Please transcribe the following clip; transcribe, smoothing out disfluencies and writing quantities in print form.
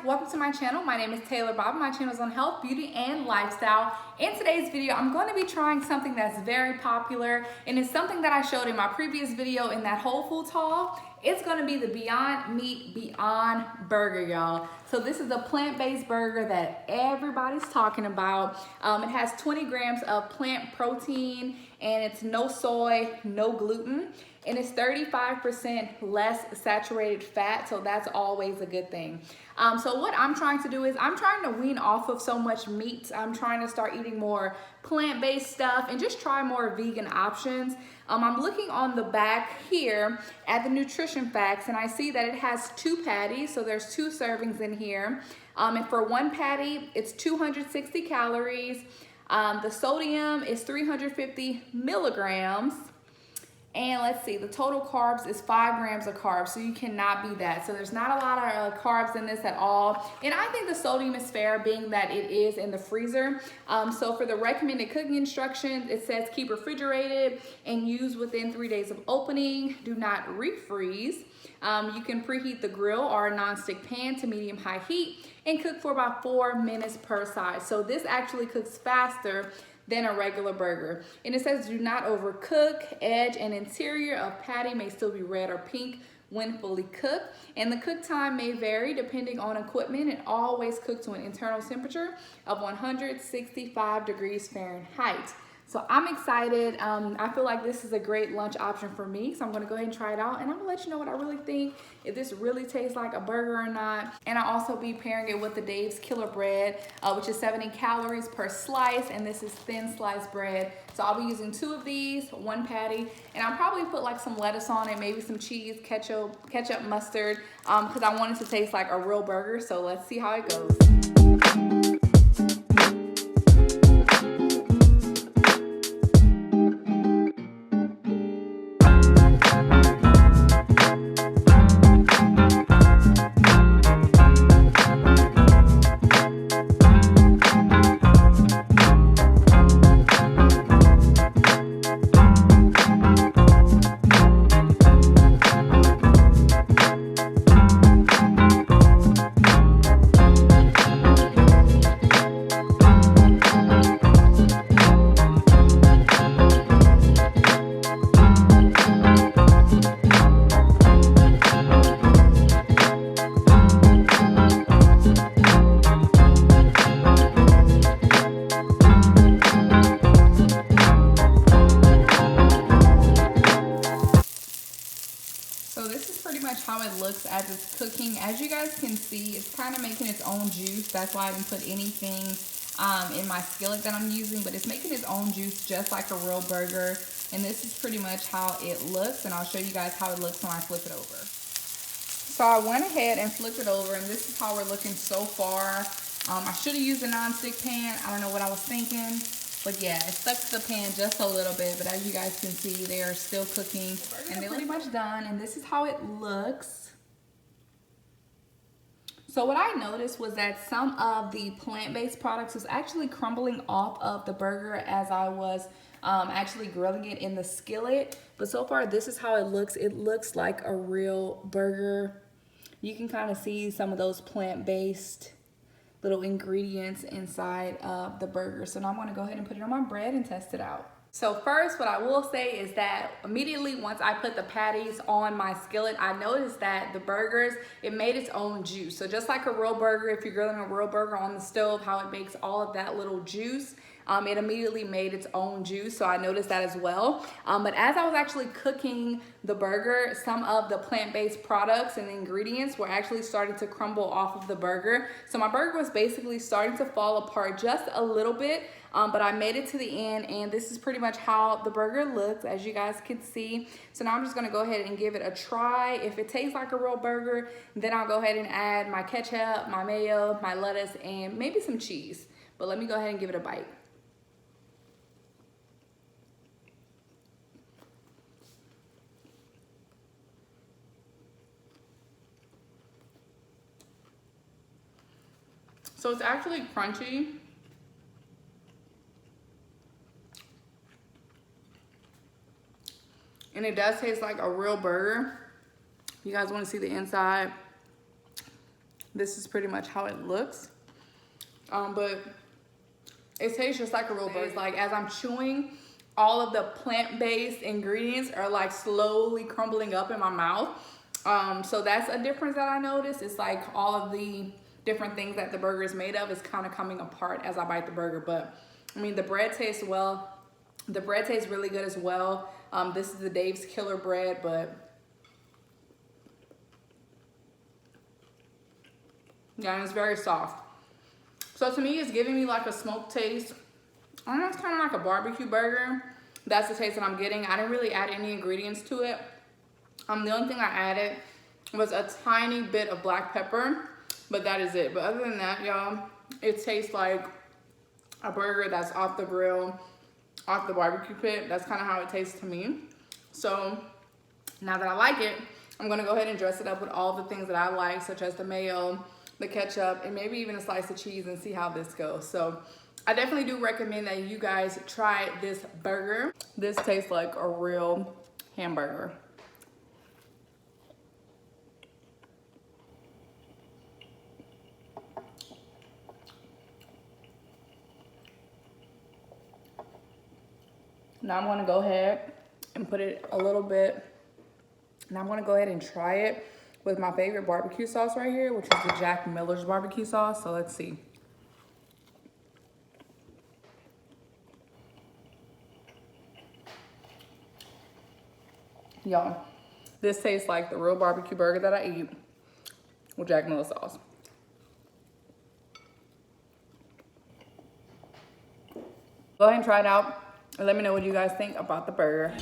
welcome to my channel. My name is Taylor Bob. My channel is on health, beauty, and lifestyle. In today's video, I'm going to be trying something that's very popular, and it's something that I showed in my previous video in that Whole Foods haul. It's going to be the Beyond Meat Beyond Burger, y'all. So this is a plant-based burger that everybody's talking about. It has 20 grams of plant protein, and it's no soy, no gluten, and it's 35% less saturated fat, so that's always a good thing. So what I'm trying to do is I'm trying to wean off of so much meat. I'm trying to start eating more plant-based stuff and just try more vegan options. I'm looking on the back here at the nutrition facts, and I see that it has 2 patties, so there's 2 servings in here. And for 1 patty, it's 260 calories. The sodium is 350 milligrams. And let's see, the total carbs is 5 grams of carbs, so you cannot beat that. So there's not a lot of carbs in this at all. And I think the sodium is fair, being that it is in the freezer. So for the recommended cooking instructions, it says keep refrigerated and use within 3 days of opening. Do not refreeze. You can preheat the grill or a non-stick pan to medium-high heat and cook for about 4 minutes per side. So this actually cooks faster than a regular burger. And it says do not overcook. Edge and interior of patty may still be red or pink when fully cooked. And the cook time may vary depending on equipment, and always cook to an internal temperature of 165 degrees Fahrenheit. So I'm excited. I feel like this is a great lunch option for me. So I'm gonna go ahead and try it out, and I'm gonna let you know what I really think, if this really tastes like a burger or not. And I'll also be pairing it with the Dave's Killer Bread, which is 70 calories per slice, and this is thin sliced bread. So I'll be using 2 of these, 1 patty, and I'll probably put like some lettuce on it, maybe some cheese, ketchup, mustard, because I want it to taste like a real burger. So let's see how it goes. How it looks as it's cooking. As you guys can see, it's kind of making its own juice. That's why I didn't put anything in my skillet that I'm using, but it's making its own juice just like a real burger. And this is pretty much how it looks, and I'll show you guys how it looks when I flip it over. So I went ahead and flipped it over, and this is how we're looking so far. I should have used a non-stick pan. I don't know what I was thinking. But yeah, it stuck to the pan just a little bit, but as you guys can see, they are still cooking, and they're pretty much done, and this is how it looks. So what I noticed was that some of the plant-based products was actually crumbling off of the burger as I was actually grilling it in the skillet. But so far, this is how it looks. It looks like a real burger. You can kind of see some of those plant-based little ingredients inside of the burger. So now I'm going to go ahead and put it on my bread and test it out. So first, what I will say is that immediately once I put the patties on my skillet, I noticed that the burgers, it made its own juice. So just like a real burger, if you're grilling a real burger on the stove, how it makes all of that little juice, it immediately made its own juice. So I noticed that as well. But as I was actually cooking the burger, some of the plant-based products and ingredients were actually starting to crumble off of the burger. So my burger was basically starting to fall apart just a little bit. But I made it to the end, and this is pretty much how the burger looks, as you guys can see. So now I'm just gonna go ahead and give it a try. If it tastes like a real burger, then I'll go ahead and add my ketchup, my mayo, my lettuce, and maybe some cheese. But let me go ahead and give it a bite. So it's actually crunchy. And it does taste like a real burger. You guys want to see the inside? this is pretty much how it looks. But it tastes just like a real burger. Like as I'm chewing, all of the plant-based ingredients are like slowly crumbling up in my mouth. So that's a difference that I noticed. It's like all of the different things that the burger is made of is kind of coming apart as I bite the burger. But I mean, the bread tastes well. The bread tastes really good as well. This is the Dave's Killer bread, but yeah, and it's very soft. So to me, it's giving me like a smoked taste. I don't know, it's kind of like a barbecue burger. That's the taste that I'm getting. I didn't really add any ingredients to it. The only thing I added was a tiny bit of black pepper, but that is it. But other than that, y'all, it tastes like a burger that's off the grill, off the barbecue pit. That's kind of how it tastes to me. So now that I like it, I'm gonna go ahead and dress it up with all the things that I like, such as the mayo, the ketchup, and maybe even a slice of cheese, and see how this goes. So I definitely do recommend that you guys try this burger. This tastes like a real hamburger. Now I'm gonna go ahead and put it a little bit. Now I'm gonna go ahead and try it with my favorite barbecue sauce right here, which is the Jack Miller's barbecue sauce. So let's see. Y'all, this tastes like the real barbecue burger that I eat with Jack Miller sauce. Go ahead and try it out and let me know what you guys think about the burger.